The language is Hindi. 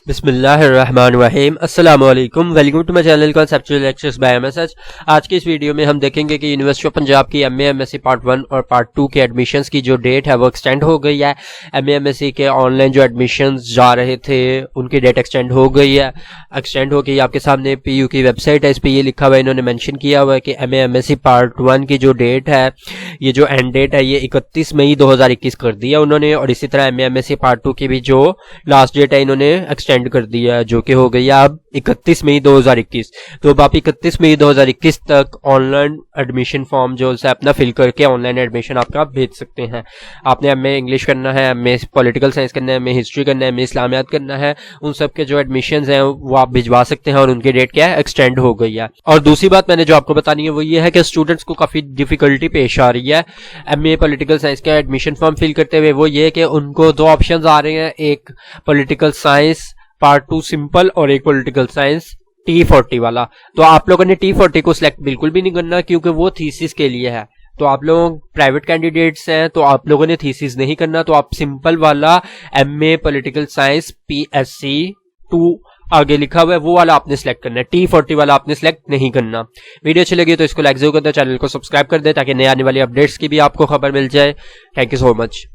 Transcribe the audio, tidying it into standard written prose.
बिस्मिल्लाहिर्रहमानिर्रहीम अस्सलामुअलैकुम, welcome to my channel conceptual lectures by MSH. आज की इस वीडियो में हम देखेंगे कि यूनिवर्सिटी ऑफ पंजाब की एमए एमएससी पार्ट 1 और पार्ट 2 के एडमिशंस की जो डेट है वो एक्सटेंड हो गई है। एमए एमएससी के ऑनलाइन जो एडमिशंस जा रहे थे उनकी डेट एक्सटेंड हो गई है। एक्सटेंड हो गई, आपके सामने पीयू की वेबसाइट है, इस पर ये लिखा हुआ है, इन्होंने मेंशन किया हुआ है कि एमए एमएससी पार्ट 1 की जो डेट है, ये जो एंड डेट है ये 31 मई 2021 कर दिया उन्होंने। और इसी तरह एमए एमएससी पार्ट 2 की भी जो लास्ट डेट है इन्होंने एक्सटेंड कर दिया है, जो कि हो गई है अब 31 मई 2021। तो अब आप 31 मई 2021 तक ऑनलाइन एडमिशन फॉर्म जो है अपना फिल करके ऑनलाइन एडमिशन आपका भेज सकते हैं। आपने एमए इंग्लिश करना है, एमए पॉलिटिकल साइंस करना है, एमए हिस्ट्री करना है, एमए इस्लामियात करना है, उन सब के जो एडमिशंस हैं वो आप भिजवा सकते हैं और उनकी डेट क्या है, एक्सटेंड हो गई है। और दूसरी बात मैंने जो आपको बतानी है वो ये है कि स्टूडेंट्स को काफी डिफिकल्टी पेश आ रही है एमए पॉलिटिकल साइंस का एडमिशन फॉर्म फिल करते हुए। वो ये है कि उनको दो ऑप्शंस आ रहे हैं, एक पॉलिटिकल साइंस पार्ट 2 सिंपल और एक पॉलिटिकल साइंस T40 वाला। तो आप लोगों ने T40 को सिलेक्ट बिल्कुल भी नहीं करना क्योंकि वो थीसिस के लिए है। तो आप लोग प्राइवेट कैंडिडेट्स हैं तो आप लोगों ने थीसिस नहीं करना, तो आप सिंपल वाला एमए पॉलिटिकल साइंस PSc 2 आगे लिखा हुआ है वो वाला आपने सिलेक्ट करना है, T40 वाला आपने सिलेक्ट नहीं करना। वीडियो अच्छी लगी तो इसको लाइक जरूर कर दे, चैनल को सब्सक्राइब कर दे ताकि नए आने वाली अपडेट्स की भी आपको खबर मिल जाए। Thank you so much.